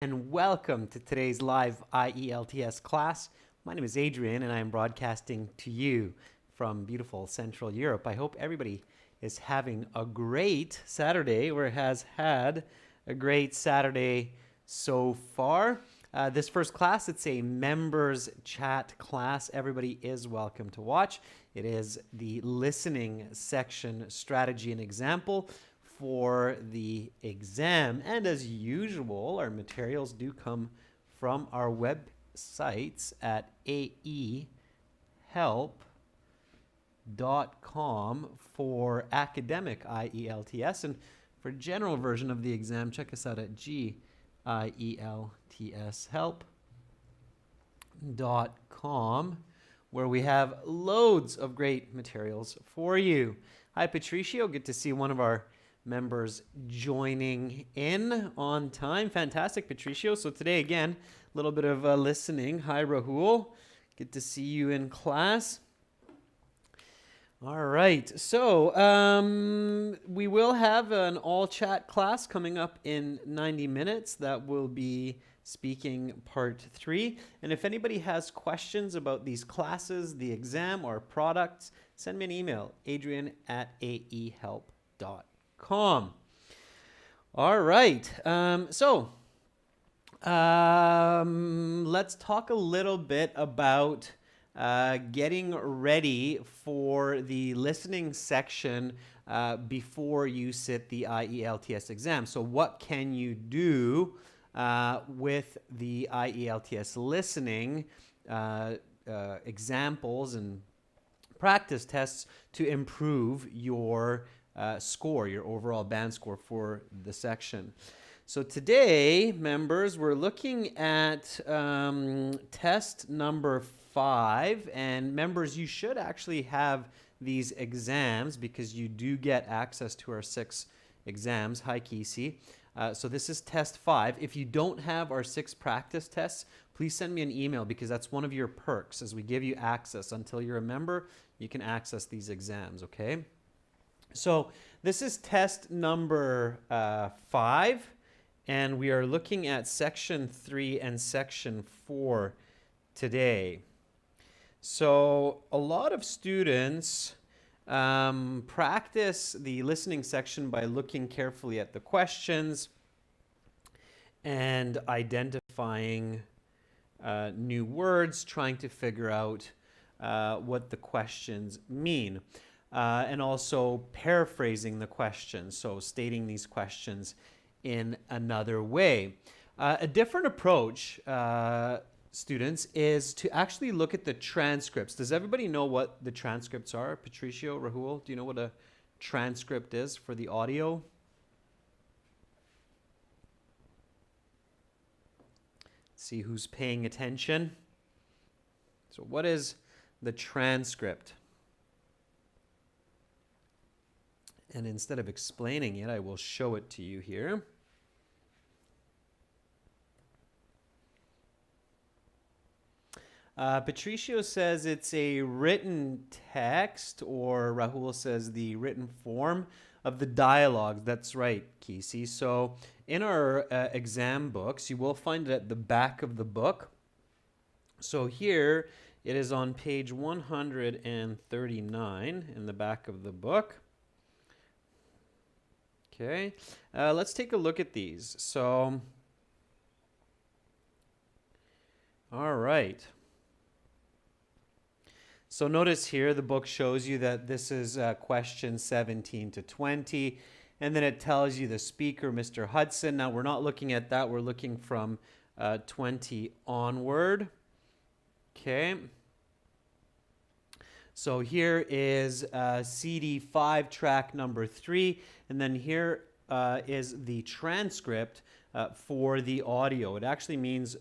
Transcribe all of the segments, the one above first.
And welcome to today's live IELTS class. My name is Adrian and I am broadcasting to you from beautiful Central Europe. I hope everybody is having a great Saturday or has had a great Saturday so far. This first class, it's a members chat class. Everybody is welcome to watch. It is the listening section strategy and example for the exam. And as usual, our materials do come from our websites at aehelp.com for academic IELTS. And for general version of the exam, check us out at gieltshelp.com, where we have loads of great materials for you. Hi, Patricio. Good to see one of our members joining in on time. Fantastic, Patricio. So today, again, a little bit of listening. Hi, Rahul. Good to see you in class. All right. So we will have an all chat class coming up in 90 minutes. That will be speaking part 3. And if anybody has questions about these classes, the exam, or products, send me an email, adrian@aehelp.com. All right. Let's talk a little bit about getting ready for the listening section before you sit the IELTS exam. So what can you do with the IELTS listening examples and practice tests to improve your score, your overall band score for the section. So today, members, we're looking at test number 5. And members, you should actually have these exams because you do get access to our 6 exams. Hi, Kesey. So this is test 5. If you don't have our 6 practice tests, please send me an email because that's one of your perks. As we give you access until you're a member, you can access these exams, okay? So this is test number 5, and we are looking at section 3 and section 4 today. So a lot of students practice the listening section by looking carefully at the questions and identifying new words, trying to figure out what the questions mean. And also paraphrasing the questions, so stating these questions in another way. A different approach, students, is to actually look at the transcripts. Does everybody know what the transcripts are? Patricio, Rahul, do you know what a transcript is for the audio? Let's see who's paying attention. So what is the transcript? And instead of explaining it, I will show it to you here. Patricio says it's a written text, or Rahul says the written form of the dialogue. That's right, Kesey. So in our exam books, you will find it at the back of the book. So here it is on page 139 in the back of the book. Okay, let's take a look at these. So, all right. So notice here the book shows you that this is question 17 to 20, and then it tells you the speaker, Mr. Hudson. Now we're not looking at that, we're looking from 20 onward. Okay. So here is CD 5, track number 3, and then here is the transcript for the audio. It actually means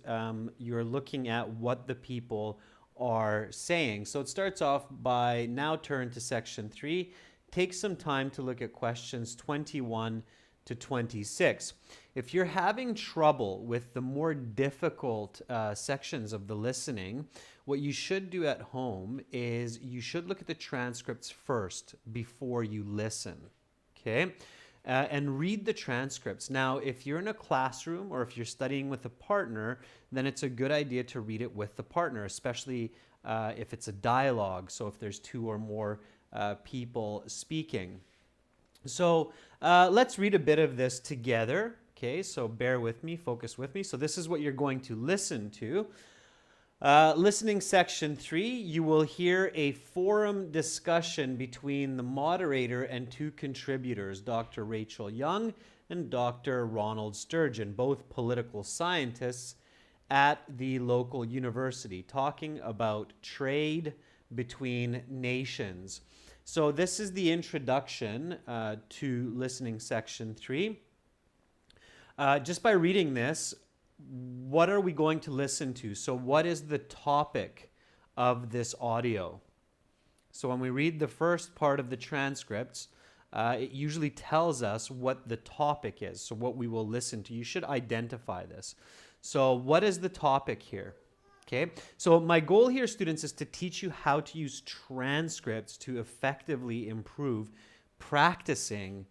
you're looking at what the people are saying. So it starts off by now turn to section 3. Take some time to look at questions 21 to 26. If you're having trouble with the more difficult sections of the listening, what you should do at home is you should look at the transcripts first before you listen. Okay? and read the transcripts. Now, if you're in a classroom or if you're studying with a partner, then it's a good idea to read it with the partner, especially if it's a dialogue, so if there's two or more people speaking. So let's read a bit of this together. Okay, so bear with me, focus with me. So this is what you're going to listen to. Listening section 3, you will hear a forum discussion between the moderator and two contributors, Dr. Rachel Young and Dr. Ronald Sturgeon, both political scientists at the local university, talking about trade between nations. So this is the introduction to listening section 3. Just by reading this, what are we going to listen to? So what is the topic of this audio? So when we read the first part of the transcripts, it usually tells us what the topic is, so what we will listen to. You should identify this. So what is the topic here? Okay, so my goal here, students, is to teach you how to use transcripts to effectively improve practicing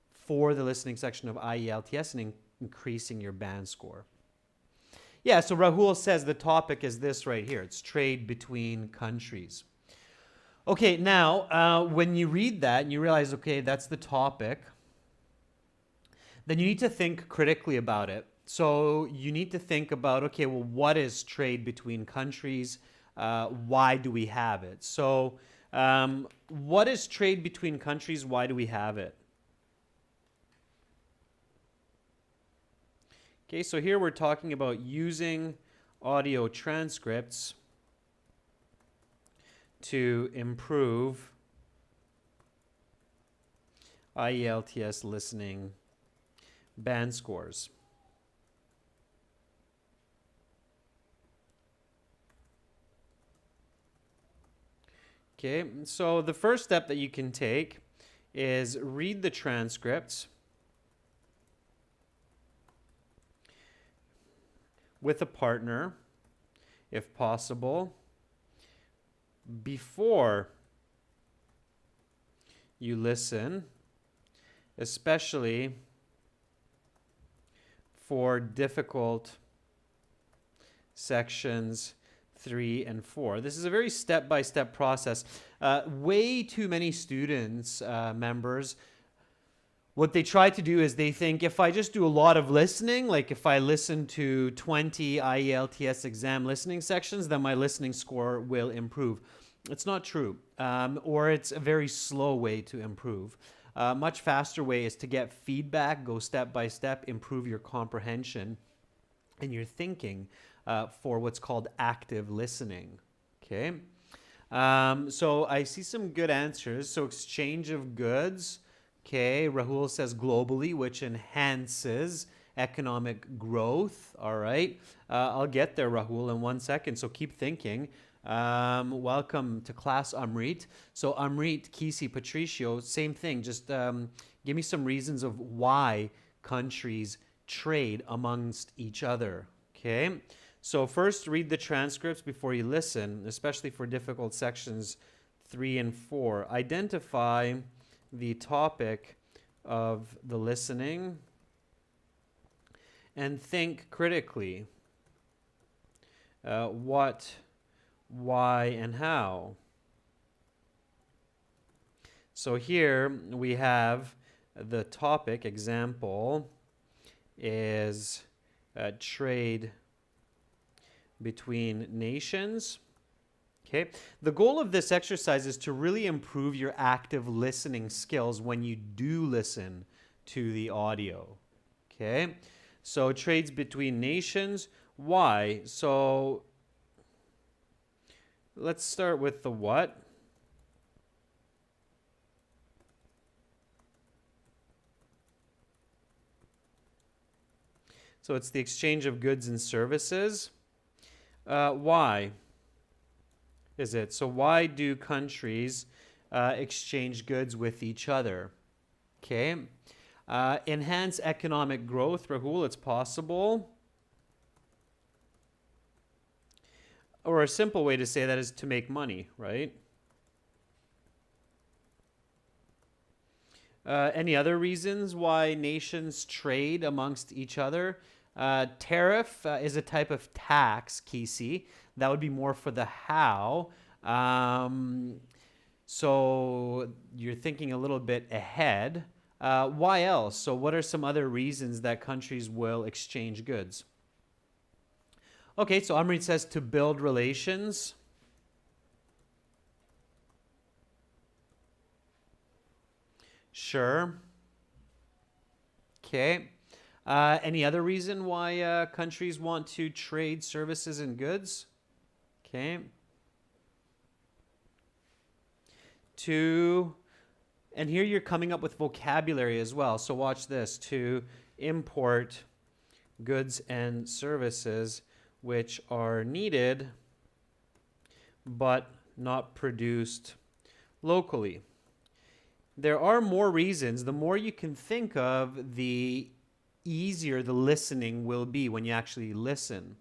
for the listening section of IELTS and increasing your band score. Yeah, so Rahul says the topic is this right here. It's trade between countries. Okay, now, when you read that and you realize, okay, that's the topic, then you need to think critically about it. So you need to think about, okay, well, what is trade between countries? Why do we have it? So what is trade between countries? Why do we have it? Okay, so here we're talking about using audio transcripts to improve IELTS listening band scores. Okay, so the first step that you can take is read the transcripts with a partner, if possible, before you listen, especially for difficult sections 3 and 4. This is a very step-by-step process. Way too many students, members, what they try to do is they think if I just do a lot of listening, like if I listen to 20 IELTS exam listening sections, then my listening score will improve. It's not true, or it's a very slow way to improve. A much faster way is to get feedback, go step by step, improve your comprehension and your thinking for what's called active listening. Okay, so I see some good answers. So exchange of goods. Okay, Rahul says globally, which enhances economic growth. All right, I'll get there, Rahul, in 1 second. So keep thinking. Welcome to class, Amrit. So Amrit, Kisi, Patricio, same thing. Just give me some reasons of why countries trade amongst each other. Okay, so first read the transcripts before you listen, especially for difficult sections 3 and 4. Identify the topic of the listening and think critically. What, why, and how. So here we have the topic, example, is trade between nations. Okay. The goal of this exercise is to really improve your active listening skills when you do listen to the audio. Okay. So trades between nations. Why? So let's start with the what. So it's the exchange of goods and services. Why is it? So why do countries exchange goods with each other? Okay. Enhance economic growth. Rahul, it's possible. Or a simple way to say that is to make money, right? Any other reasons why nations trade amongst each other? Tariff is a type of tax, Kesey. That would be more for the how. So you're thinking a little bit ahead. Why else? So what are some other reasons that countries will exchange goods? Okay, so Amrit says to build relations. Sure. Okay. Any other reason why countries want to trade services and goods? Okay. To, and here you're coming up with vocabulary as well. So watch this. To import goods and services which are needed but not produced locally. There are more reasons. The more you can think of, the easier the listening will be when you actually listen.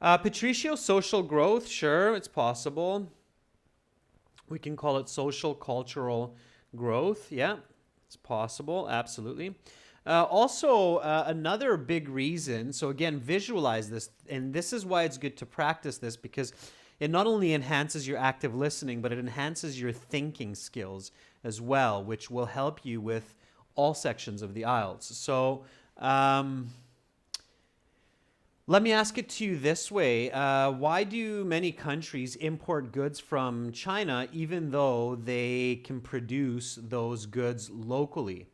Patricio, social growth, sure, it's possible. We can call it social cultural growth. Yeah, it's possible, absolutely. Also, another big reason, so again, visualize this, and this is why it's good to practice this, because it not only enhances your active listening, but it enhances your thinking skills as well, which will help you with all sections of the IELTS. So let me ask it to you this way. Why do many countries import goods from China even though they can produce those goods locally?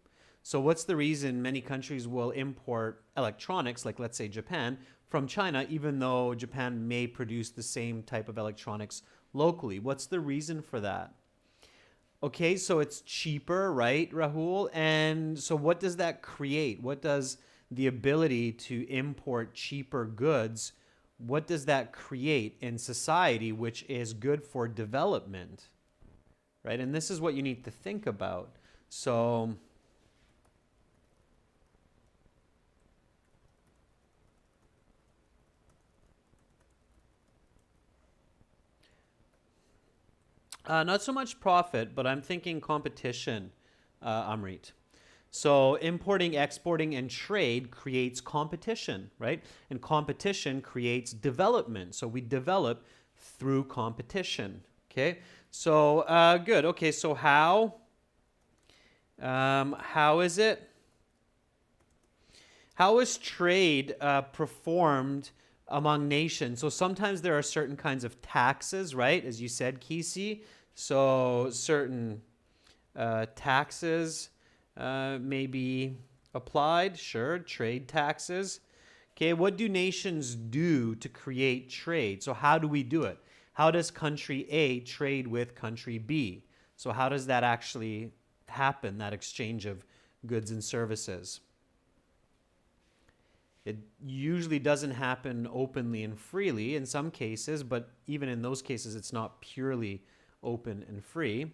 So what's the reason many countries will import electronics, like let's say Japan, from China even though Japan may produce the same type of electronics locally? What's the reason for that? Okay, so it's cheaper, right, Rahul? And so what does that create? What does the ability to import cheaper goods, what does that create in society, which is good for development, right? And this is what you need to think about. So not so much profit, but I'm thinking competition, Amrit. So importing, exporting, and trade creates competition, right? And competition creates development. So we develop through competition, okay? So good. Okay, so how? How is it? How is trade performed among nations? So sometimes there are certain kinds of taxes, right? As you said, Kesey. So certain taxes may be applied. Sure, trade taxes. Okay, what do nations do to create trade? So how do we do it? How does country A trade with country B? So how does that actually happen, that exchange of goods and services? It usually doesn't happen openly and freely in some cases, but even in those cases, it's not purely open and free.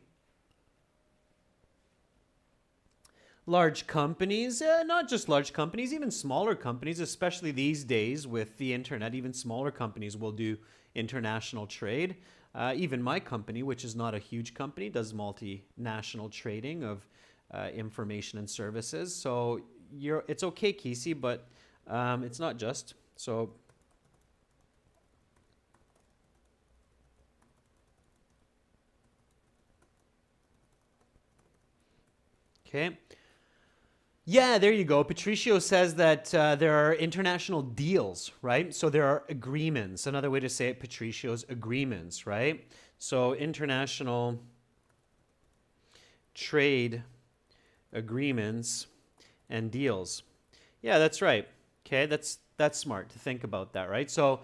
Large companies, not just large companies, even smaller companies, especially these days with the internet, even smaller companies will do international trade. Even my company, which is not a huge company, does multinational trading of information and services. So it's okay, Kesey, but it's not just. So okay. Yeah, there you go. Patricio says that there are international deals, right? So there are agreements. Another way to say it, Patricio's agreements, right? So international trade agreements and deals. Yeah, that's right. Okay, that's smart to think about that, right? So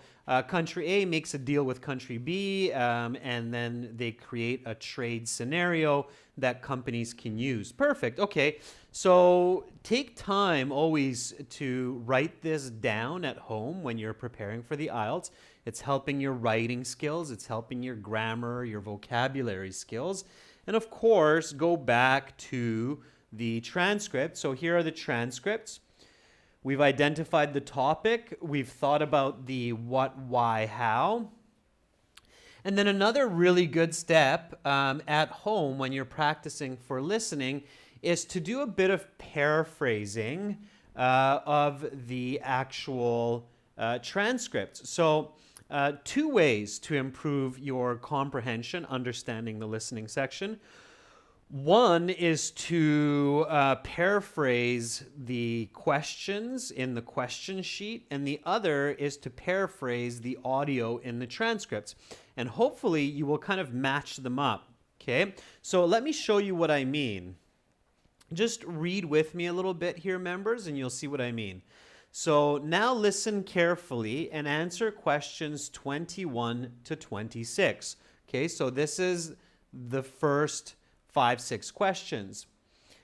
country A makes a deal with country B, and then they create a trade scenario that companies can use. Perfect. Okay, so take time always to write this down at home when you're preparing for the IELTS. It's helping your writing skills. It's helping your grammar, your vocabulary skills. And of course, go back to the transcript. So here are the transcripts. We've identified the topic. We've thought about the what, why, how. And then another really good step at home when you're practicing for listening is to do a bit of paraphrasing of the actual transcripts. So, two ways to improve your comprehension, understanding the listening section. One is to paraphrase the questions in the question sheet, and the other is to paraphrase the audio in the transcripts. And hopefully you will kind of match them up. Okay, so let me show you what I mean. Just read with me a little bit here, members, and you'll see what I mean. So now listen carefully and answer questions 21 to 26. Okay, so this is the first 5-6 questions.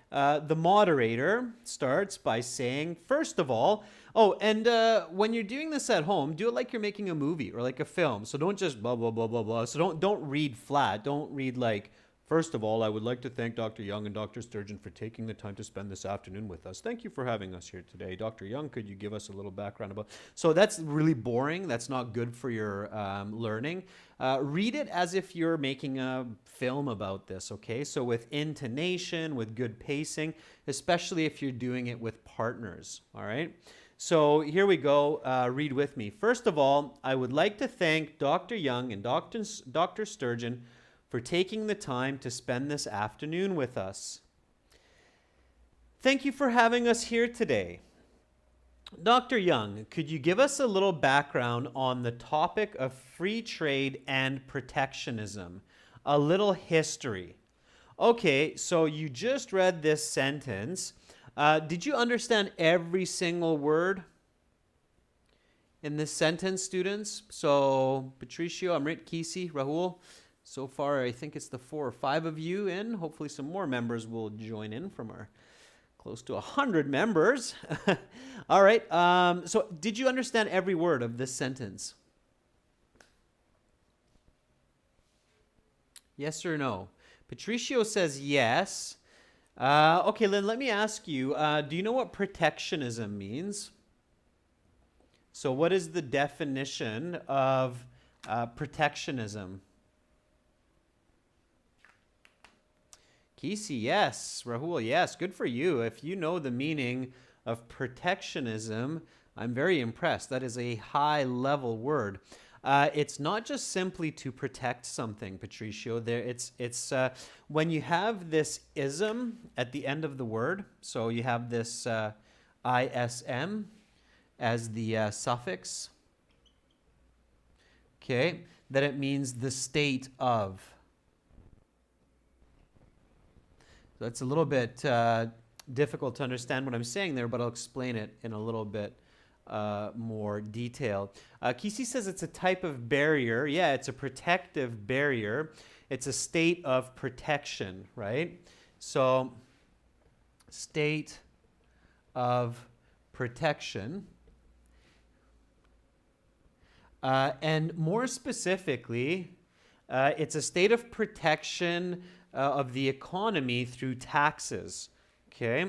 The moderator starts by saying, first of all, when you're doing this at home, do it like you're making a movie or like a film. So don't just blah, blah, blah, blah, blah. So don't read flat. Don't read like, first of all, I would like to thank Dr. Young and Dr. Sturgeon for taking the time to spend this afternoon with us. Thank you for having us here today. Dr. Young, could you give us a little background about... So that's really boring. That's not good for your learning. Read it as if you're making a film about this, okay? So with intonation, with good pacing, especially if you're doing it with partners, all right? So here we go. Read with me. First of all, I would like to thank Dr. Young and Dr. Sturgeon for taking the time to spend this afternoon with us. Thank you for having us here today. Dr. Young, could you give us a little background on the topic of free trade and protectionism? A little history. Okay, so you just read this sentence. Did you understand every single word in this sentence, students? So, Patricio, Amrit, Kisi, Rahul. So far, I think it's the 4 or 5 of you in. Hopefully some more members will join in from our close to 100 members. All right. So did you understand every word of this sentence? Yes or no? Patricio says yes. Okay, Lynn, let me ask you, do you know what protectionism means? So what is the definition of protectionism? Kisi, yes. Rahul, yes. Good for you. If you know the meaning of protectionism, I'm very impressed. That is a high-level word. It's not just simply to protect something, Patricio. It's when you have this ism at the end of the word, so you have this ism as the suffix, okay, that it means the state of. So it's a little bit difficult to understand what I'm saying there, but I'll explain it in a little bit more detail. Kisi says it's a type of barrier. Yeah, it's a protective barrier. It's a state of protection, right? So, state of protection. And more specifically, it's a state of protection of the economy through taxes, okay?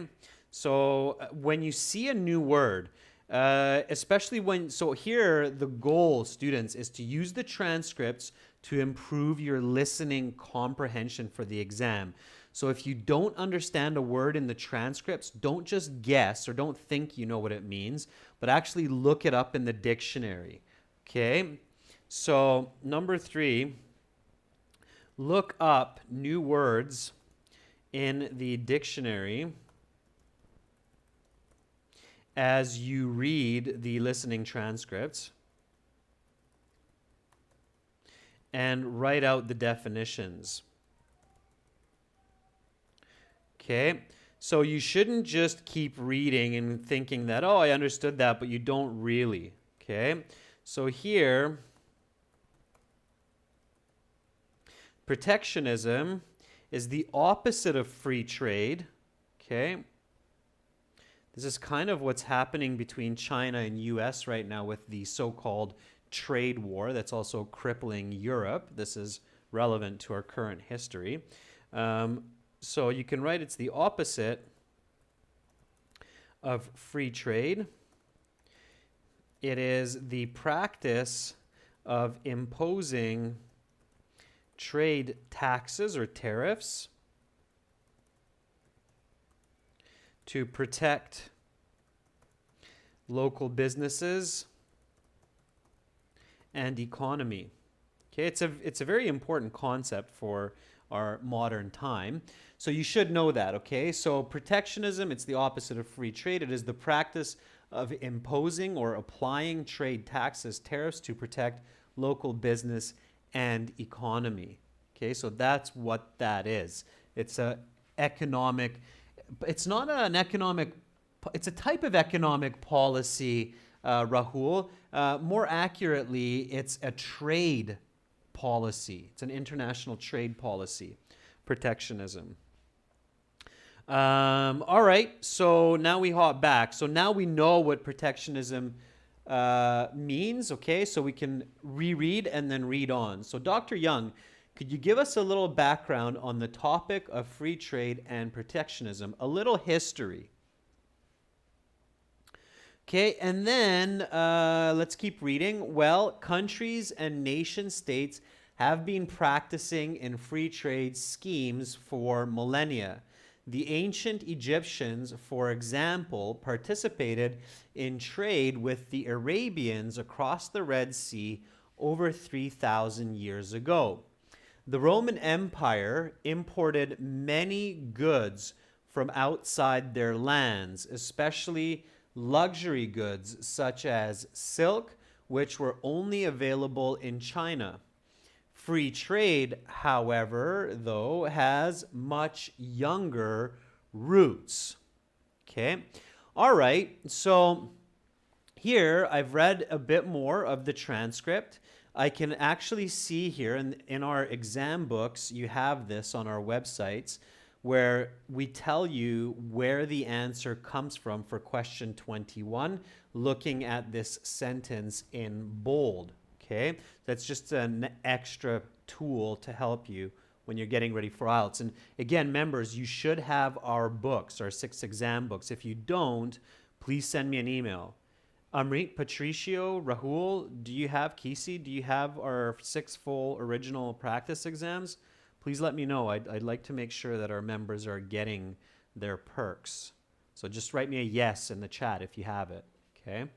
So when you see a new word, especially so here the goal, students, is to use the transcripts to improve your listening comprehension for the exam. So if you don't understand a word in the transcripts, don't just guess or don't think you know what it means, but actually look it up in the dictionary, okay? So number 3, look up new words in the dictionary as you read the listening transcripts and write out the definitions. Okay, so you shouldn't just keep reading and thinking that, oh, I understood that, but you don't really. Okay, so here, protectionism is the opposite of free trade, okay? This is kind of what's happening between China and US right now with the so-called trade war that's also crippling Europe. This is relevant to our current history. So you can write it's the opposite of free trade. It is the practice of imposing trade taxes or tariffs to protect local businesses and economy. Okay, it's a very important concept for our modern time. So you should know that, okay? So protectionism, it's the opposite of free trade. It is the practice of imposing or applying trade taxes, tariffs to protect local business and economy. Okay, so that's what that is. It's a economic, it's not an economic, it's a type of economic policy, Rahul. More accurately, it's a trade policy. It's an international trade policy, protectionism. All right, so now we hop back. So now we know what protectionism means, okay? So we can reread and then read on. So Dr. Young, could you give us a little background on the topic of free trade and protectionism? A little history. Okay, and then let's keep reading. Well, countries and nation states have been practicing in free trade schemes for millennia. The ancient Egyptians, for example, participated in trade with the Arabians across the Red Sea over 3,000 years ago. The Roman Empire imported many goods from outside their lands, especially luxury goods such as silk, which were only available in China. Free trade, however, though, has much younger roots. Okay. All right. So here I've read a bit more of the transcript. I can actually see here in our exam books, you have this on our websites, where we tell you where the answer comes from for question 21, looking at this sentence in bold. Okay, that's just an extra tool to help you when you're getting ready for IELTS. And again, members, you should have our books, our 6 exam books. If you don't, please send me an email. Amrit, Patricio, Rahul, do you have, Kisi, do you have our 6 full original practice exams? Please let me know. I'd like to make sure that our members are getting their perks. So just write me a yes in the chat if you have it, okay?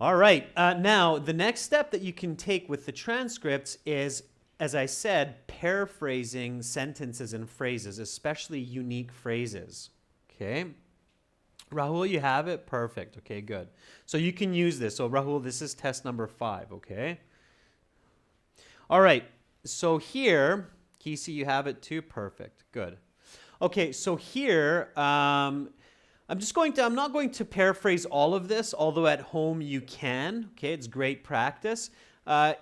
All right, now the next step that you can take with the transcripts is, as I said, paraphrasing sentences and phrases, especially unique phrases, okay? Rahul, you have it? Perfect, okay, good. So you can use this. So Rahul, this is test number 5, okay? All right, so here, Kisi, you have it too? Perfect, good. Okay, so here, I'm not going to paraphrase all of this, although at home you can. Okay, it's great practice.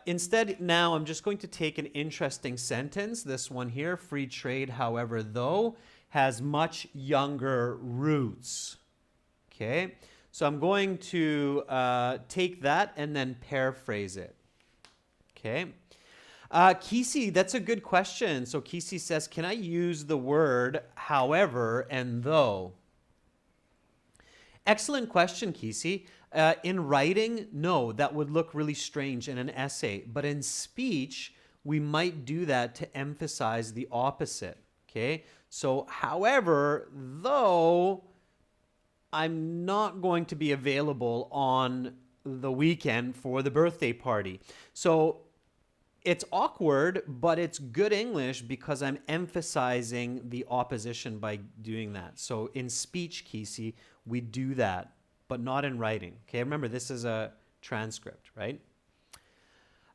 Instead, now I'm just going to take an interesting sentence. This one here, free trade, however, though, has much younger roots. Okay, so I'm going to take that and then paraphrase it. Okay. Kisi, that's a good question. So Kisi says, can I use the word however and though? Excellent question, Kisi. In writing, no, that would look really strange in an essay. But in speech, we might do that to emphasize the opposite, okay? So, however, though, I'm not going to be available on the weekend for the birthday party. So, it's awkward, but it's good English because I'm emphasizing the opposition by doing that. So in speech, Kisi, we do that, but not in writing. Okay, remember, this is a transcript, right?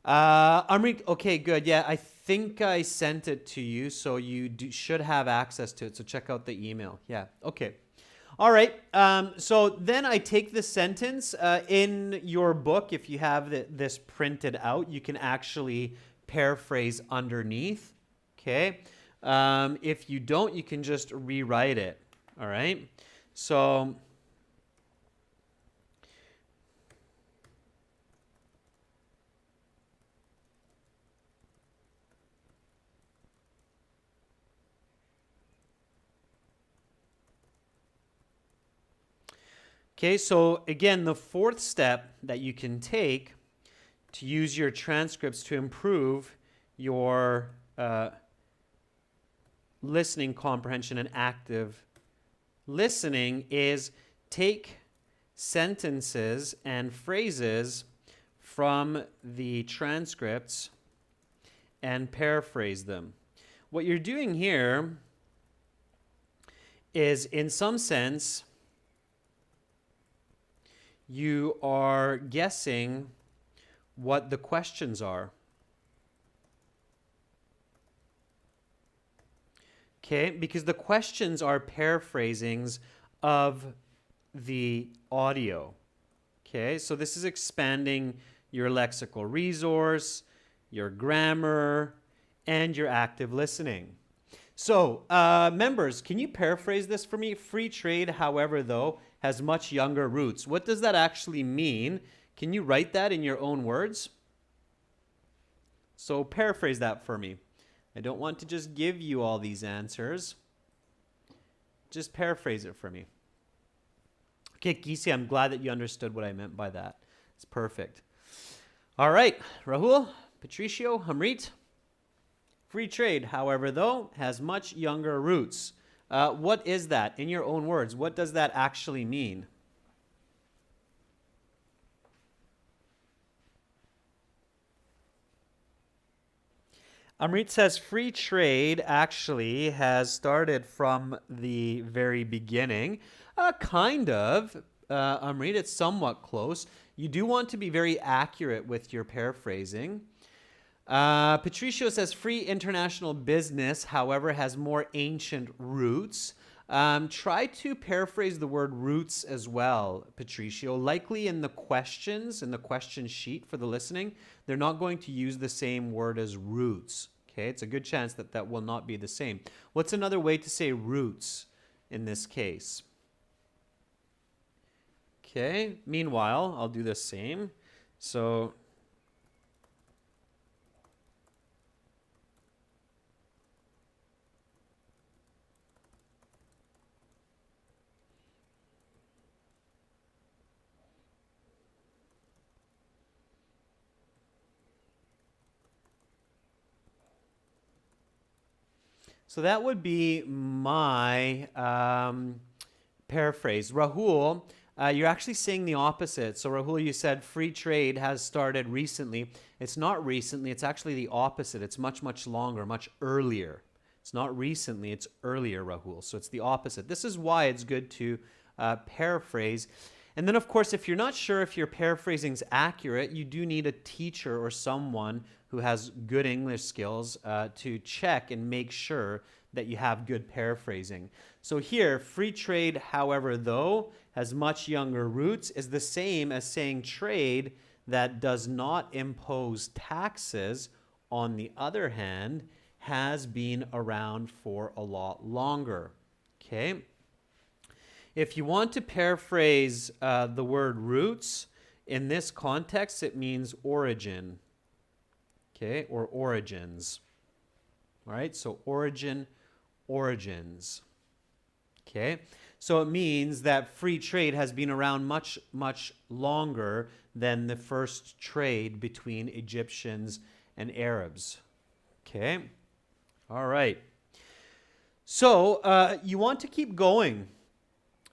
Amrit, okay, good. Yeah, I think I sent it to you, so you should have access to it. So check out the email. Yeah, okay. All right, so then I take this sentence in your book. If you have this printed out, you can actually paraphrase underneath, okay? If you don't, you can just rewrite it, all right? So, okay, so again, the 4th step that you can take to use your transcripts to improve your listening comprehension and active listening is take sentences and phrases from the transcripts and paraphrase them. What you're doing here is, in some sense, you are guessing what the questions are. Okay, because the questions are paraphrasings of the audio. Okay, so this is expanding your lexical resource, your grammar, and your active listening. So, members, can you paraphrase this for me? Free trade, however, though, has much younger roots. What does that actually mean? Can you write that in your own words? So paraphrase that for me. I don't want to just give you all these answers. Just paraphrase it for me. Okay, Kisi, I'm glad that you understood what I meant by that. It's perfect. All right, Rahul, Patricio, Hamrit. Free trade, however, though, has much younger roots. What is that? In your own words, what does that actually mean? Amrit says free trade actually has started from the very beginning. Kind of. Amrit, it's somewhat close. You do want to be very accurate with your paraphrasing. Patricio says free international business, however, has more ancient roots. Try to paraphrase the word roots as well, Patricio. Likely in the questions, in the question sheet for the listening, they're not going to use the same word as roots. Okay, it's a good chance that that will not be the same. What's another way to say roots in this case? Okay, meanwhile, I'll do the same. So that would be my paraphrase. Rahul, you're actually saying the opposite. So Rahul, you said free trade has started recently. It's not recently. It's actually the opposite. It's much, much longer, much earlier. It's not recently. It's earlier, Rahul. So it's the opposite. This is why it's good to paraphrase. And then, of course, if you're not sure if your paraphrasing is accurate, you do need a teacher or someone who has good English skills to check and make sure that you have good paraphrasing. So here, free trade, however, though, has much younger roots, is the same as saying trade that does not impose taxes, on the other hand, has been around for a lot longer. Okay? If you want to paraphrase the word roots, in this context, it means origin, okay, or origins. All right, so origin, origins, okay? So it means that free trade has been around much, much longer than the first trade between Egyptians and Arabs, okay? All right. So you want to keep going.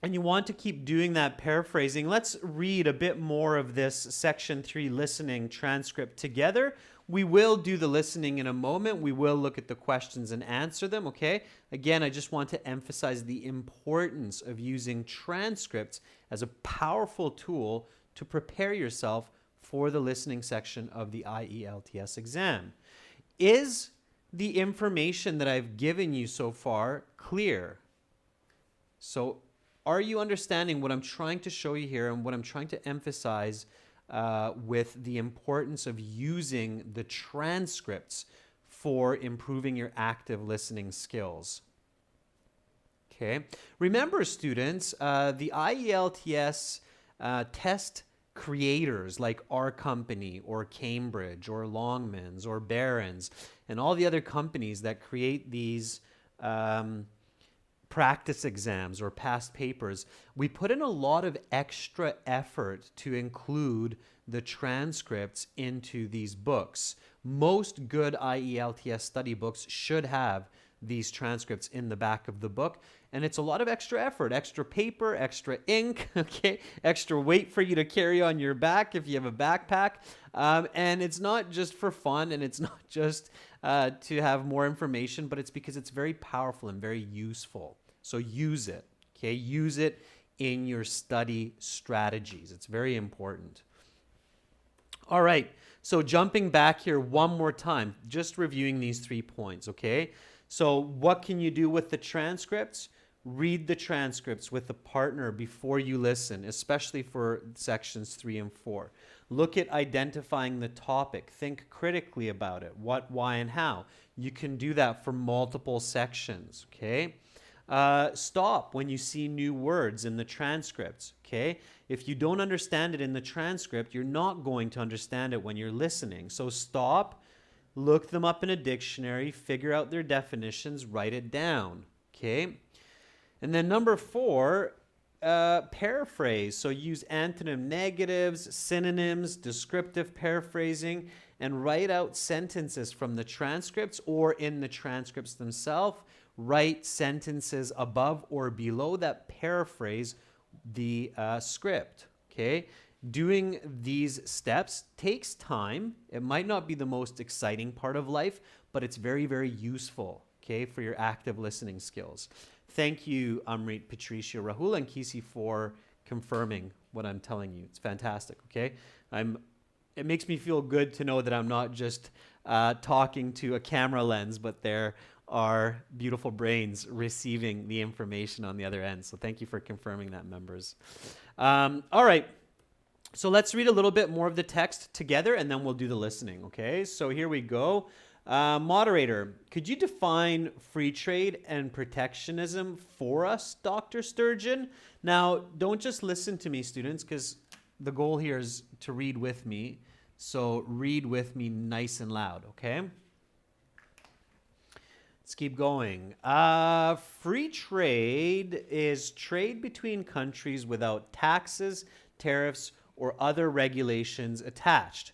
And you want to keep doing that paraphrasing. Let's read a bit more of this Section 3 listening transcript together. We will do the listening in a moment. We will look at the questions and answer them, okay? Again, I just want to emphasize the importance of using transcripts as a powerful tool to prepare yourself for the listening section of the IELTS exam. Is the information that I've given you so far clear? So, are you understanding what I'm trying to show you here and what I'm trying to emphasize with the importance of using the transcripts for improving your active listening skills? Okay. Remember, students, the IELTS test creators like our company or Cambridge or Longmans or Barron's and all the other companies that create these practice exams or past papers, we put in a lot of extra effort to include the transcripts into these books. Most good IELTS study books should have these transcripts in the back of the book. And it's a lot of extra effort, extra paper, extra ink, okay, extra weight for you to carry on your back if you have a backpack. And it's not just for fun, and it's not just to have more information, but it's because it's very powerful and very useful. So use it, okay? Use it in your study strategies. It's very important. All right, so jumping back here one more time, just reviewing these 3 points, okay? So what can you do with the transcripts? Read the transcripts with a partner before you listen, especially for sections 3 and 4. Look at identifying the topic. Think critically about it. What, why, and how. You can do that for multiple sections, okay? Stop when you see new words in the transcripts, okay? If you don't understand it in the transcript, you're not going to understand it when you're listening. So stop, look them up in a dictionary, figure out their definitions, write it down, okay? And then number 4, paraphrase. So use antonym negatives, synonyms, descriptive paraphrasing, and write out sentences from the transcripts or in the transcripts themselves. Write sentences above or below that paraphrase the script, okay? Doing these steps takes time. It might not be the most exciting part of life, but it's very, very useful, okay, for your active listening skills. Thank you, Amrit, Patricia, Rahul, and Kisi for confirming what I'm telling you. It's fantastic, okay? It makes me feel good to know that I'm not just talking to a camera lens, but there are beautiful brains receiving the information on the other end. So thank you for confirming that, members. All right. So let's read a little bit more of the text together, and then we'll do the listening, okay? So here we go. Moderator, could you define free trade and protectionism for us, Dr. Sturgeon? Now, don't just listen to me, students, because the goal here is to read with me. So read with me nice and loud, okay? Let's keep going. Free trade is trade between countries without taxes, tariffs, or other regulations attached.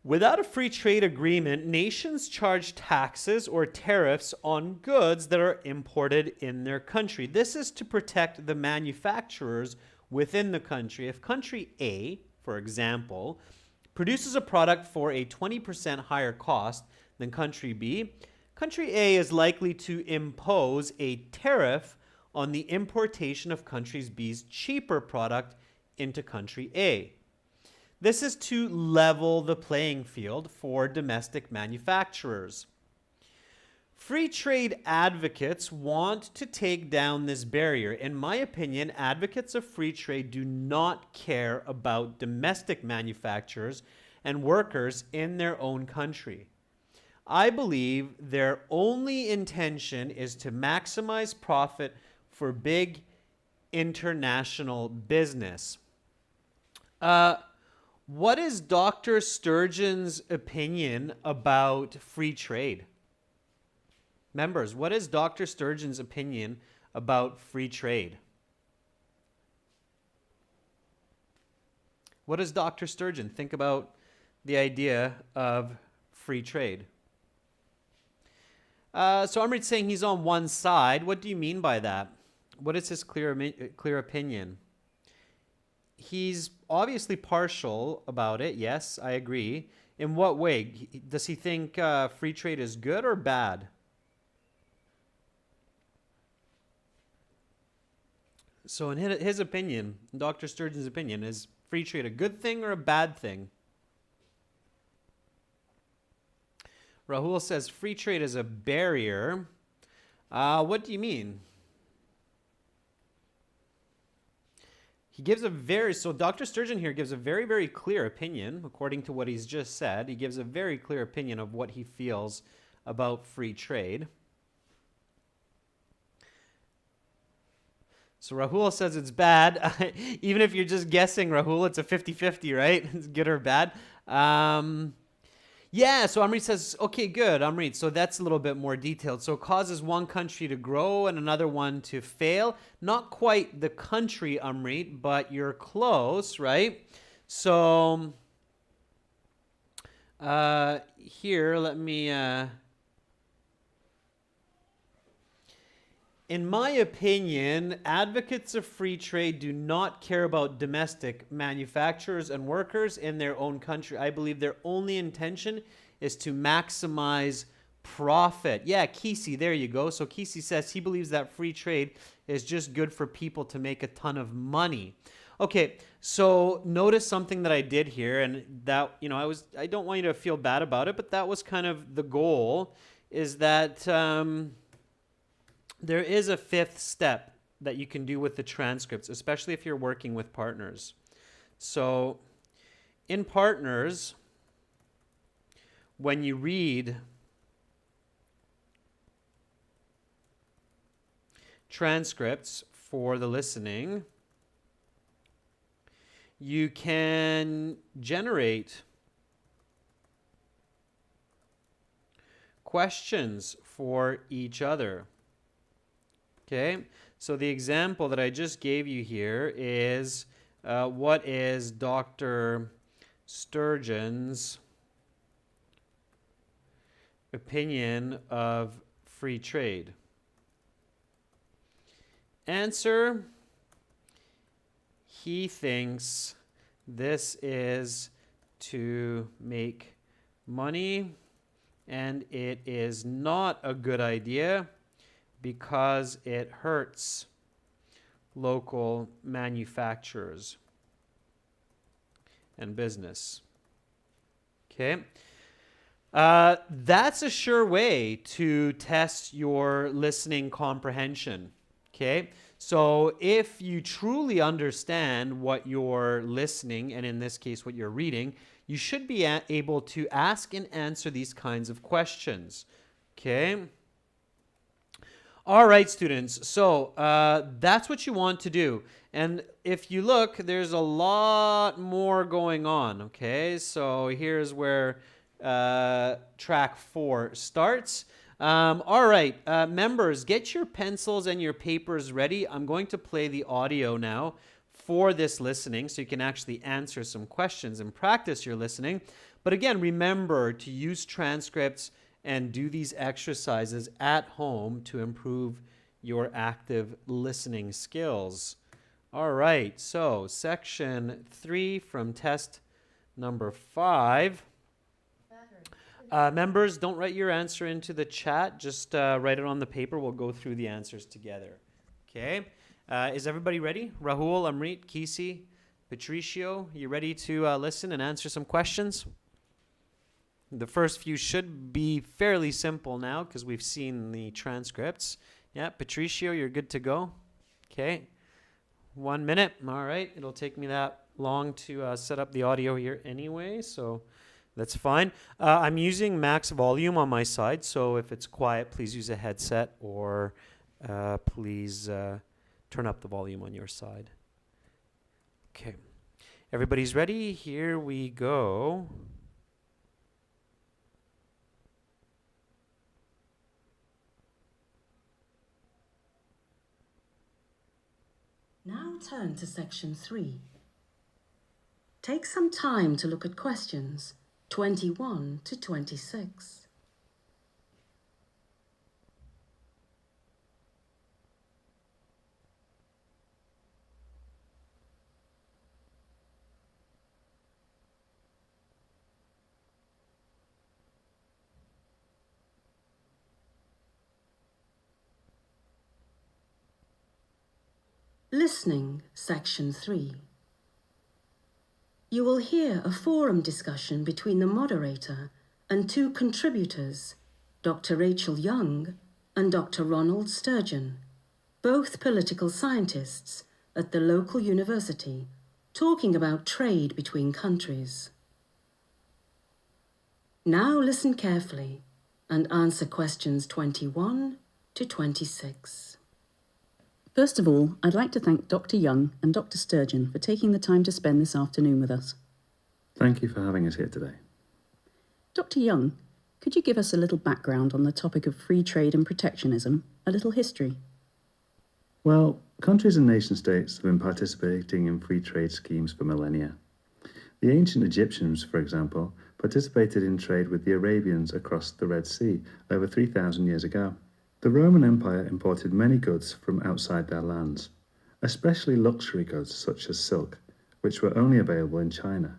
Without a free trade agreement, nations charge taxes or tariffs on goods that are imported in their country. This is to protect the manufacturers within the country. If country A, for example, produces a product for a 20% higher cost than country B, country A is likely to impose a tariff on the importation of country B's cheaper product into country A. This is to level the playing field for domestic manufacturers. Free trade advocates want to take down this barrier. In my opinion, advocates of free trade do not care about domestic manufacturers and workers in their own country. I believe their only intention is to maximize profit for big international business. What is Dr. Sturgeon's opinion about free trade? Members, what is Dr. Sturgeon's opinion about free trade? What does Dr. Sturgeon think about the idea of free trade? So Amrit's saying he's on one side. What do you mean by that? What is his clear opinion? He's obviously partial about it. Yes, I agree. In what way? Does he think free trade is good or bad? So in his opinion, Dr. Sturgeon's opinion, is free trade a good thing or a bad thing? Rahul says free trade is a barrier. What do you mean? He gives so Dr. Sturgeon here gives a very, very clear opinion, according to what he's just said. He gives a very clear opinion of what he feels about free trade. So Rahul says it's bad. Even if you're just guessing, Rahul, it's a 50-50, right? It's good or bad. Yeah, so Amrit says, okay, good, Amrit. So that's a little bit more detailed. So it causes one country to grow and another one to fail. Not quite the country, Amrit, but you're close, right? So here, let me In my opinion, advocates of free trade do not care about domestic manufacturers and workers in their own country. I believe their only intention is to maximize profit. Yeah, Kesey, there you go. So Kesey says he believes that free trade is just good for people to make a ton of money. Okay, so notice something that I did here, and that, I don't want you to feel bad about it, but that was kind of the goal, is that there is a fifth step that you can do with the transcripts, especially if you're working with partners. So in partners, when you read transcripts for the listening, you can generate questions for each other. Okay, so the example that I just gave you here is what is Dr. Sturgeon's opinion of free trade? Answer: he thinks this is to make money, and it is not a good idea because it hurts local manufacturers and business. Okay. That's a sure way to test your listening comprehension. Okay. So if you truly understand what you're listening, and in this case, what you're reading, you should be able to ask and answer these kinds of questions. Okay. All right, students. So that's what you want to do. And if you look, there's a lot more going on. Okay. So here's where track 4 starts. All right, members, get your pencils and your papers ready. I'm going to play the audio now for this listening so you can actually answer some questions and practice your listening. But again, remember to use transcripts and do these exercises at home to improve your active listening skills. All right, so section 3 from test number 5. Members, don't write your answer into the chat. Just write it on the paper. We'll go through the answers together. Okay. Is everybody ready? Rahul, Amrit, Kesey, Patricio, you ready to listen and answer some questions? The first few should be fairly simple now because we've seen the transcripts. Yeah, Patricio, you're good to go. Okay. 1 minute. All right. It'll take me that long to set up the audio here anyway, so that's fine. I'm using max volume on my side, so if it's quiet, please use a headset or please turn up the volume on your side. Okay. Everybody's ready? Here we go. Now turn to section 3. Take some time to look at questions 21 to 26. Listening, section 3. You will hear a forum discussion between the moderator and 2 contributors, Dr. Rachel Young and Dr. Ronald Sturgeon, both political scientists at the local university, talking about trade between countries. Now listen carefully and answer questions 21 to 26. First of all, I'd like to thank Dr. Young and Dr. Sturgeon for taking the time to spend this afternoon with us. Thank you for having us here today. Dr. Young, could you give us a little background on the topic of free trade and protectionism, a little history? Well, countries and nation-states have been participating in free trade schemes for millennia. The ancient Egyptians, for example, participated in trade with the Arabians across the Red Sea over 3,000 years ago. The Roman Empire imported many goods from outside their lands, especially luxury goods such as silk, which were only available in China.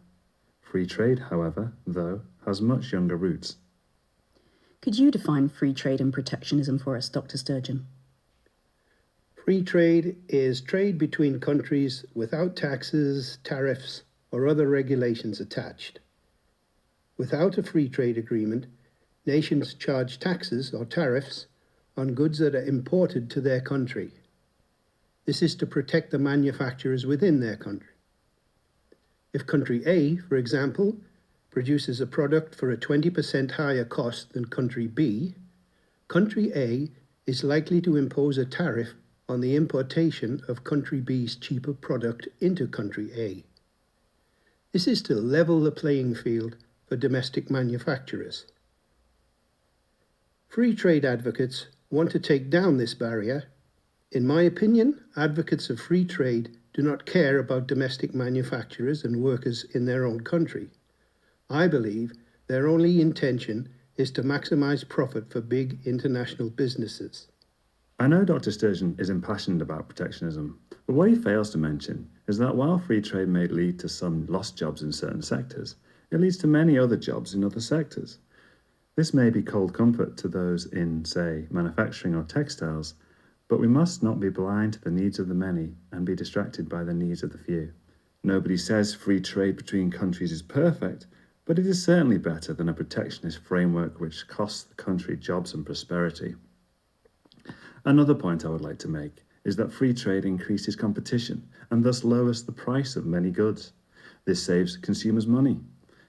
Free trade, however, though, has much younger roots. Could you define free trade and protectionism for us, Dr. Sturgeon? Free trade is trade between countries without taxes, tariffs, or other regulations attached. Without a free trade agreement, nations charge taxes or tariffs on goods that are imported to their country. This is to protect the manufacturers within their country. If country A, for example, produces a product for a 20% higher cost than country B, country A is likely to impose a tariff on the importation of country B's cheaper product into country A. This is to level the playing field for domestic manufacturers. Free trade advocates want to take down this barrier. In my opinion, advocates of free trade do not care about domestic manufacturers and workers in their own country. I believe their only intention is to maximize profit for big international businesses. I know Dr. Sturgeon is impassioned about protectionism, but what he fails to mention is that while free trade may lead to some lost jobs in certain sectors, it leads to many other jobs in other sectors. This may be cold comfort to those in, say, manufacturing or textiles, but we must not be blind to the needs of the many and be distracted by the needs of the few. Nobody says free trade between countries is perfect, but it is certainly better than a protectionist framework which costs the country jobs and prosperity. Another point I would like to make is that free trade increases competition and thus lowers the price of many goods. This saves consumers money.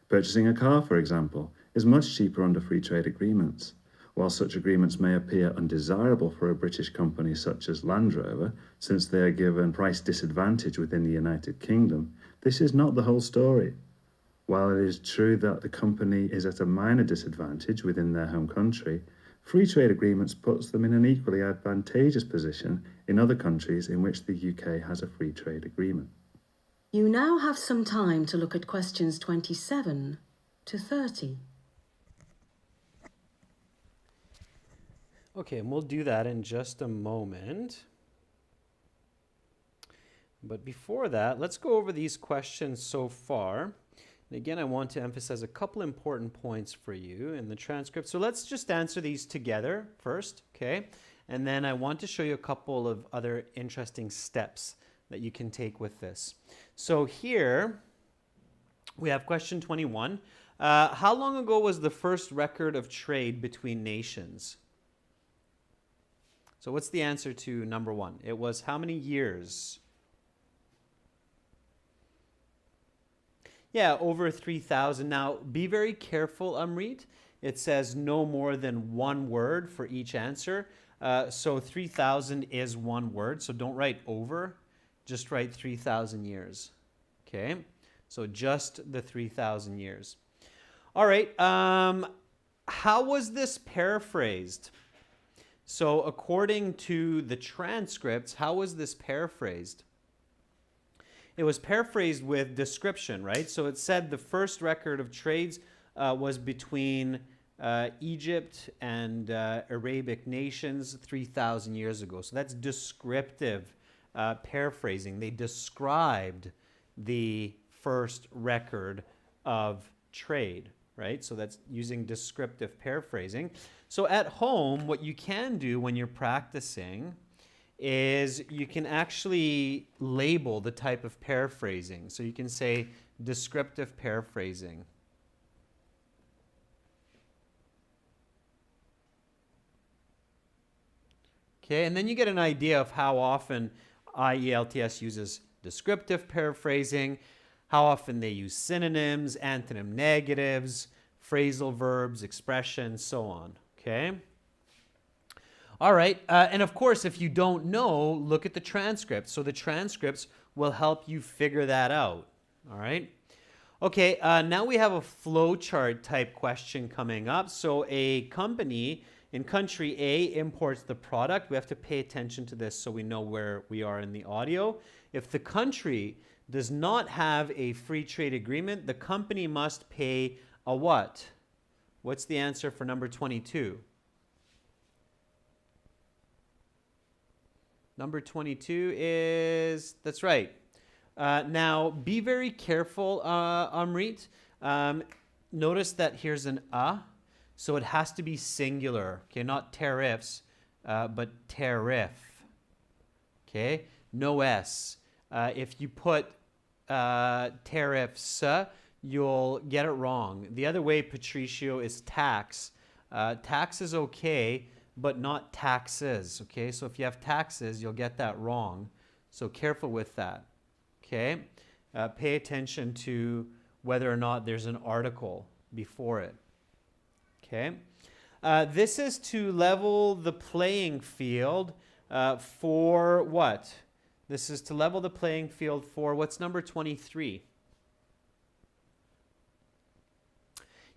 Purchasing a car, for example, is much cheaper under free trade agreements. While such agreements may appear undesirable for a British company such as Land Rover, since they are given price disadvantage within the United Kingdom, this is not the whole story. While it is true that the company is at a minor disadvantage within their home country, free trade agreements puts them in an equally advantageous position in other countries in which the UK has a free trade agreement. You now have some time to look at questions 27 to 30. Okay, and we'll do that in just a moment. But before that, let's go over these questions so far. And again, I want to emphasize a couple important points for you in the transcript. So let's just answer these together first, okay? And then I want to show you a couple of other interesting steps that you can take with this. So here we have question 21. How long ago was the first record of trade between nations? So what's the answer to number one? It was how many years? Yeah, over 3,000. Now, be very careful, Amrit. It says no more than one word for each answer. So 3,000 is one word. So don't write over. Just write 3,000 years. Okay? So just the 3,000 years. All right. How was this paraphrased? So according to the transcripts, how was this paraphrased? It was paraphrased with description, right? So it said the first record of trades was between Egypt and Arabic nations 3,000 years ago. So that's descriptive paraphrasing. They described the first record of trade, right? So that's using descriptive paraphrasing. So at home, what you can do when you're practicing is you can actually label the type of paraphrasing. So you can say descriptive paraphrasing. Okay, and then you get an idea of how often IELTS uses descriptive paraphrasing, how often they use synonyms, antonym negatives, phrasal verbs, expressions, so on. Okay? All right, and of course, if you don't know, look at the transcripts. So the transcripts will help you figure that out. All right? Okay, now we have a flowchart type question coming up. So a company in country A imports the product. We have to pay attention to this so we know where we are in the audio. If the country does not have a free trade agreement, the company must pay a what? What's the answer for number 22? Number 22 is, that's right. Now, be very careful, Amrit. Notice that here's an so it has to be singular. Okay, not tariffs, but tariff. Okay, no S. If you put tariffs, you'll get it wrong. The other way, Patricio, is tax. Tax is okay, but not taxes. Okay, so if you have taxes, you'll get that wrong. So careful with that. Okay, pay attention to whether or not there's an article before it. Okay, this is to level the playing field for what? This is to level the playing field for what's number 23?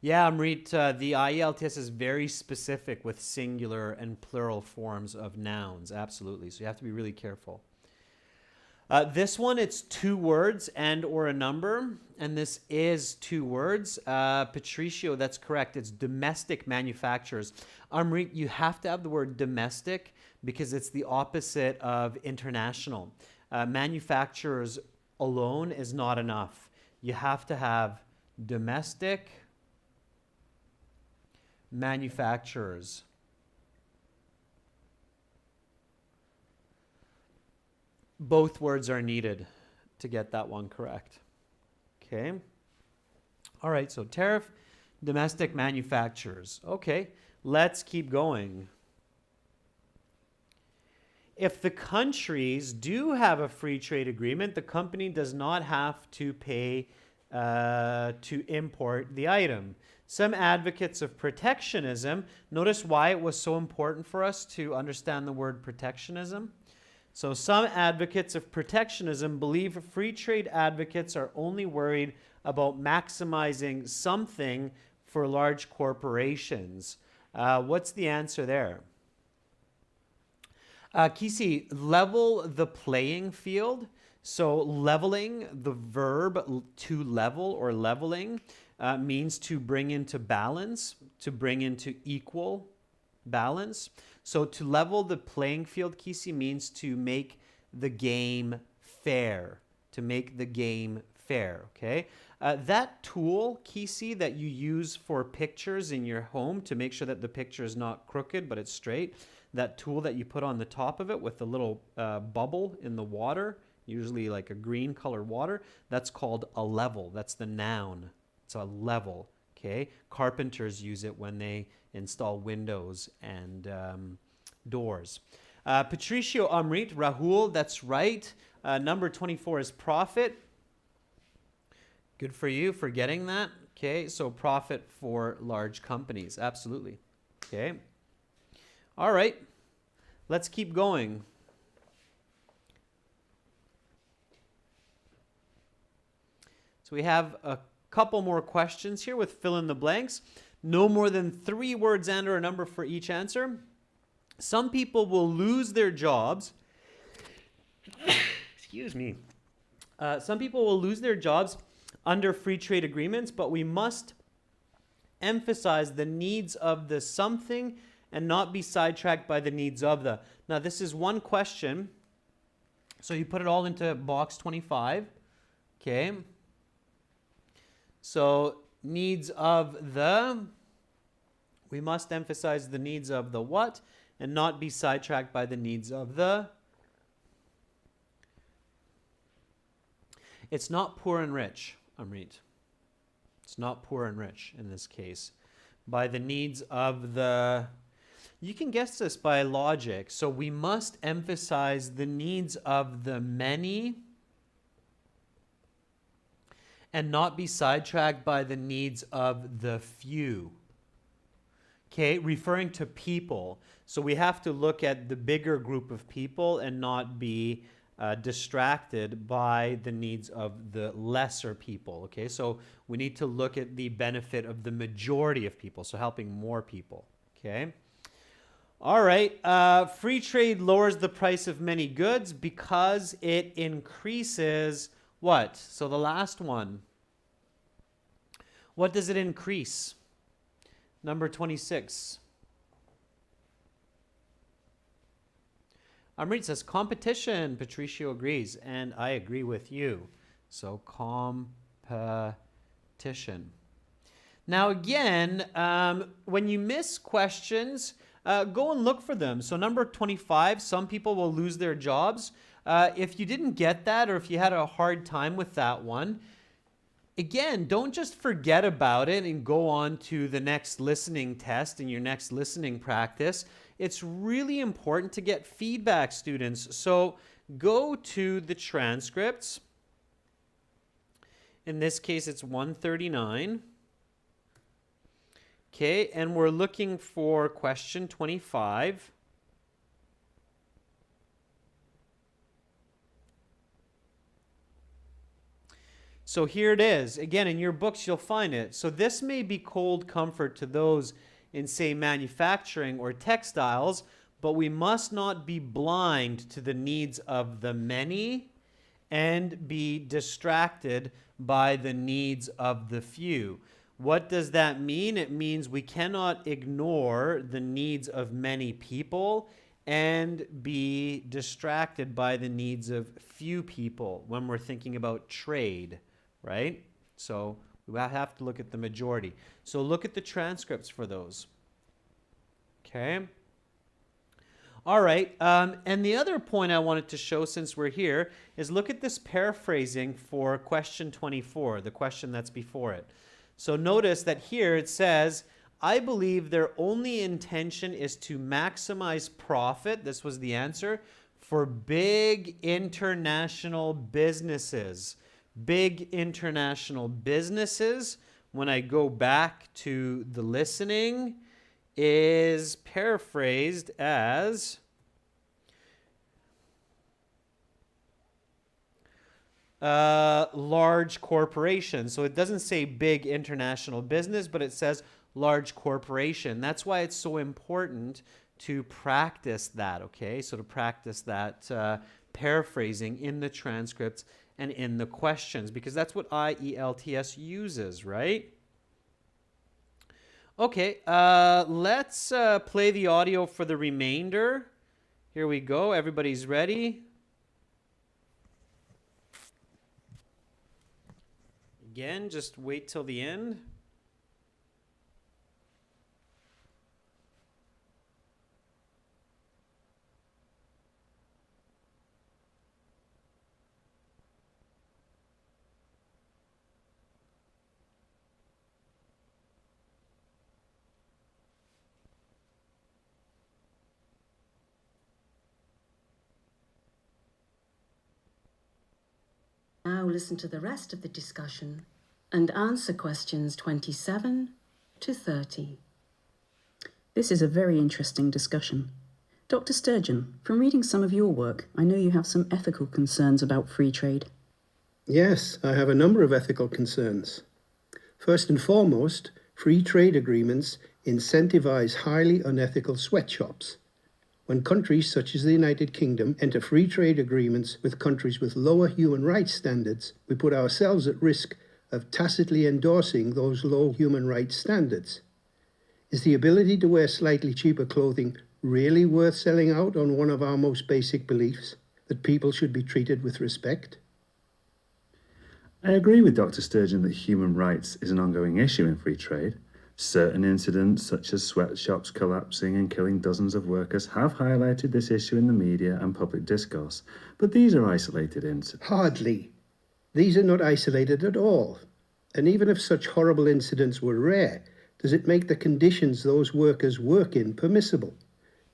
Yeah, Amrit, the IELTS is very specific with singular and plural forms of nouns. Absolutely. So you have to be really careful. This one, it's 2 words and or a number, and this is 2 words. Patricio, that's correct. It's domestic manufacturers. Amrit, you have to have the word domestic because it's the opposite of international. Manufacturers alone is not enough. You have to have domestic manufacturers. Both words are needed to get that one correct. Okay. All right, so tariff, domestic manufacturers. Okay, let's keep going. If the countries do have a free trade agreement, the company does not have to pay to import the item. Some advocates of protectionism, notice why it was so important for us to understand the word protectionism. So some advocates of protectionism believe free trade advocates are only worried about maximizing something for large corporations. What's the answer there? Kisi, level the playing field. So leveling, the verb to level or leveling means to bring into balance, to bring into equal balance. So to level the playing field, Kisi, means to make the game fair. To make the game fair, okay? That tool, Kisi, that you use for pictures in your home to make sure that the picture is not crooked but it's straight, that tool that you put on the top of it with the little bubble in the water, usually like a green color water, that's called a level. That's the noun. It's a level, okay? Carpenters use it when they install windows and doors. Patricio, Amrit, Rahul, that's right. Number 24 is profit. Good for you for getting that. Okay, so profit for large companies. Absolutely. Okay. All right. Let's keep going. So we have a couple more questions here with fill in the blanks. No more than 3 words and or a number for each answer. Some people will lose their jobs. Excuse me. Some people will lose their jobs under free trade agreements, but we must emphasize the needs of the something and not be sidetracked by the needs of the. Now, this is one question. So you put it all into box 25. Okay. So needs of the, we must emphasize the needs of the what and not be sidetracked by the needs of the. It's not poor and rich, Amrit. It's not poor and rich in this case. By the needs of the, you can guess this by logic. So we must emphasize the needs of the many and not be sidetracked by the needs of the few. Okay, referring to people. So we have to look at the bigger group of people and not be distracted by the needs of the lesser people. Okay, so we need to look at the benefit of the majority of people, so helping more people. Okay. All right. Free trade lowers the price of many goods because it increases what? So the last one. What does it increase? Number 26. Amrit says competition. Patricio agrees, and I agree with you. So competition. Now again, when you miss questions, go and look for them. So number 25, some people will lose their jobs. If you didn't get that, or if you had a hard time with that one, again, don't just forget about it and go on to the next listening test and your next listening practice. It's really important to get feedback, students. So go to the transcripts. In this case, it's 139. Okay, and we're looking for question 25. So here it is. Again, in your books, you'll find it. So this may be cold comfort to those in, say, manufacturing or textiles, but we must not be blind to the needs of the many and be distracted by the needs of the few. What does that mean? It means we cannot ignore the needs of many people and be distracted by the needs of few people when we're thinking about trade, right? So we have to look at the majority. So look at the transcripts for those. Okay. All right. And the other point I wanted to show since we're here is look at this paraphrasing for question 24, the question that's before it. So notice that here it says, I believe their only intention is to maximize profit. This was the answer for big international businesses. Big international businesses, when I go back to the listening, is paraphrased as large corporation. So it doesn't say big international business, but it says large corporation. That's why it's so important to practice that, okay? So to practice that paraphrasing in the transcripts and in the questions, because that's what IELTS uses, right? Okay, let's play the audio for the remainder. Here we go. Everybody's ready? Again, just wait till the end. Now listen to the rest of the discussion and answer questions 27 to 30. This is a very interesting discussion. Dr. Sturgeon, from reading some of your work, I know you have some ethical concerns about free trade. Yes, I have a number of ethical concerns. First and foremost, free trade agreements incentivize highly unethical sweatshops. When countries such as the United Kingdom enter free trade agreements with countries with lower human rights standards, we put ourselves at risk of tacitly endorsing those low human rights standards. Is the ability to wear slightly cheaper clothing really worth selling out on one of our most basic beliefs, that people should be treated with respect? I agree with Dr. Sturgeon that human rights is an ongoing issue in free trade. Certain incidents, such as sweatshops collapsing and killing dozens of workers, have highlighted this issue in the media and public discourse, but these are isolated incidents. Hardly. These are not isolated at all. And even if such horrible incidents were rare, does it make the conditions those workers work in permissible?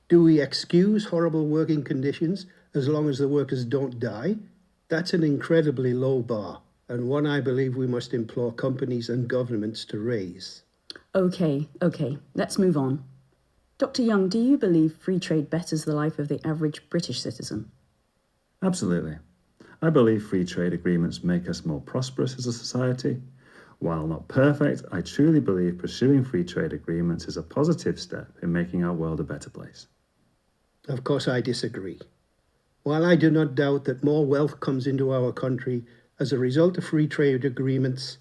Do we excuse horrible working conditions as long as the workers don't die? That's an incredibly low bar, and one I believe we must implore companies and governments to raise. Okay, let's move on. Dr. Young, do you believe free trade betters the life of the average British citizen? Absolutely. I believe free trade agreements make us more prosperous as a society. While not perfect, I truly believe pursuing free trade agreements is a positive step in making our world a better place. Of course, I disagree. While I do not doubt that more wealth comes into our country as a result of free trade agreements,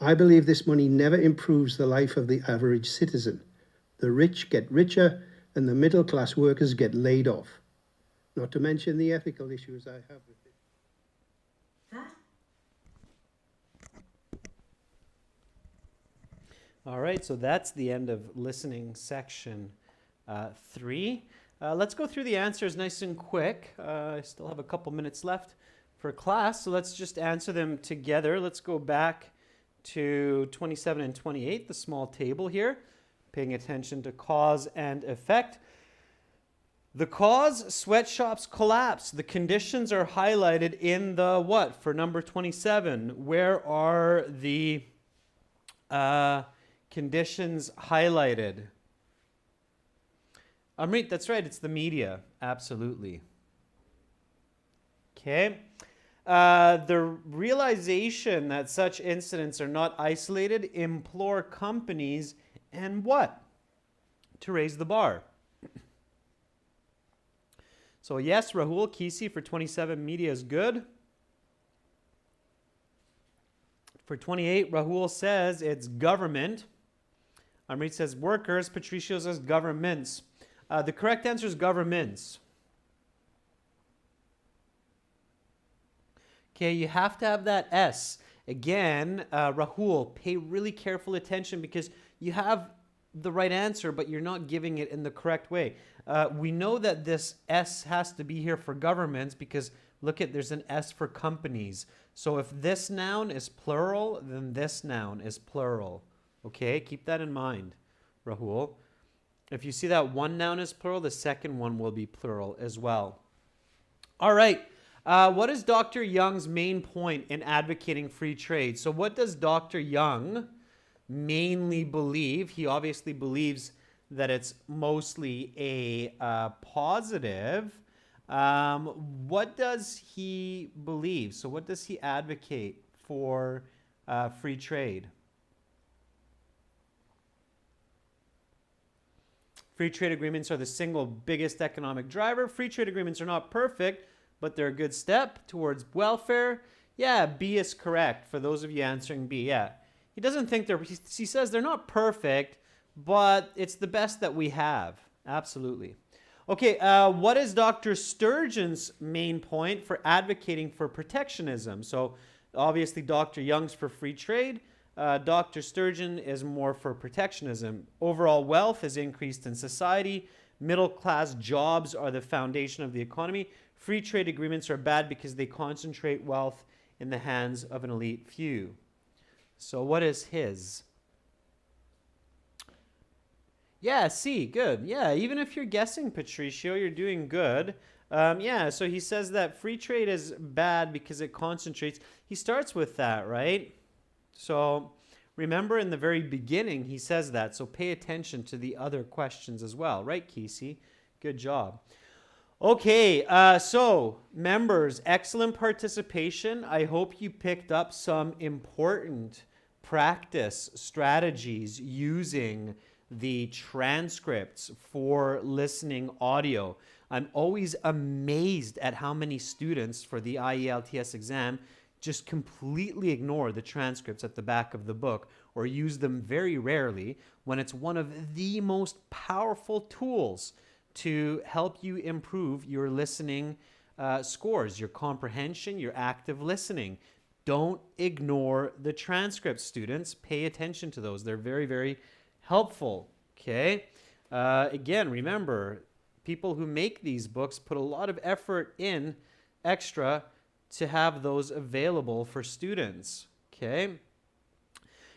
I believe this money never improves the life of the average citizen. The rich get richer and the middle-class workers get laid off. not to mention the ethical issues I have with it. All right, so that's the end of listening section 3. Let's go through the answers nice and quick. I still have a couple minutes left for class, so let's just answer them together. Let's go back to 27 and 28, the small table here, paying attention to cause and effect. The cause, sweatshops collapse. The conditions are highlighted in the what for number 27? Where are the conditions highlighted? Amrit, that's right. It's the media. Absolutely. Okay. The realization that such incidents are not isolated implore companies and what? To raise the bar. So yes, Rahul, Kisi for 27, media is good. For 28, Rahul says it's government. Amrit says workers. Patricio says governments. The correct answer is governments. Okay, you have to have that S. Again, Rahul, pay really careful attention because you have the right answer, but you're not giving it in the correct way. We know that this S has to be here for governments because look at, there's an S for companies. So if this noun is plural, then this noun is plural. Okay, keep that in mind, Rahul. If you see that one noun is plural, the second one will be plural as well. All right. What is Dr. Young's main point in advocating free trade? So what does Dr. Young mainly believe? He obviously believes that it's mostly a positive. What does he believe? So what does he advocate for free trade? Free trade agreements are the single biggest economic driver. Free trade agreements are not perfect, but they're a good step towards welfare. Yeah, B is correct for those of you answering B. Yeah. He doesn't think he says they're not perfect, but it's the best that we have. Absolutely. Okay, what is Dr. Sturgeon's main point for advocating for protectionism? So obviously Dr. Young's for free trade. Dr. Sturgeon is more for protectionism. Overall wealth is increased in society. Middle-class jobs are the foundation of the economy. Free trade agreements are bad because they concentrate wealth in the hands of an elite few. So what is his? Yeah, C, good. Yeah, even if you're guessing, Patricio, you're doing good. Yeah, so he says that free trade is bad because it concentrates. He starts with that, right? So remember in the very beginning, he says that. So pay attention to the other questions as well. Right, Kesey? Good job. Okay, so members, excellent participation. I hope you picked up some important practice strategies using the transcripts for listening audio. I'm always amazed at how many students for the IELTS exam just completely ignore the transcripts at the back of the book or use them very rarely when it's one of the most powerful tools to help you improve your listening scores, your comprehension, your active listening. Don't ignore the transcripts, students. Pay attention to those. They're very, very helpful. Okay? Again, remember, people who make these books put a lot of effort in extra to have those available for students. Okay?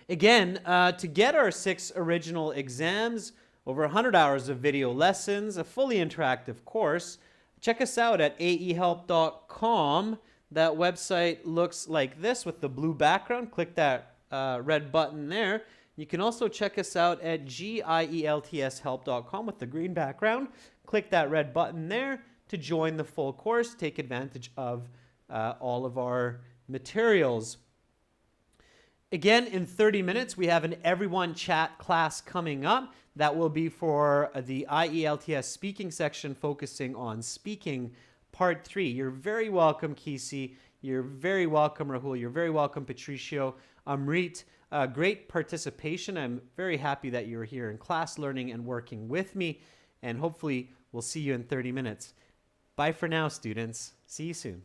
Again, to get our 6 original exams, over 100 hours of video lessons, a fully interactive course, check us out at aehelp.com. That website looks like this with the blue background. Click that red button there. You can also check us out at gieltshelp.com with the green background. Click that red button there to join the full course. Take advantage of all of our materials. Again, in 30 minutes, we have an Everyone Chat class coming up. That will be for the IELTS speaking section, focusing on speaking part 3. You're very welcome, Kisi. You're very welcome, Rahul. You're very welcome, Patricio. Amrit, great participation. I'm very happy that you're here in class learning and working with me. And hopefully, we'll see you in 30 minutes. Bye for now, students. See you soon.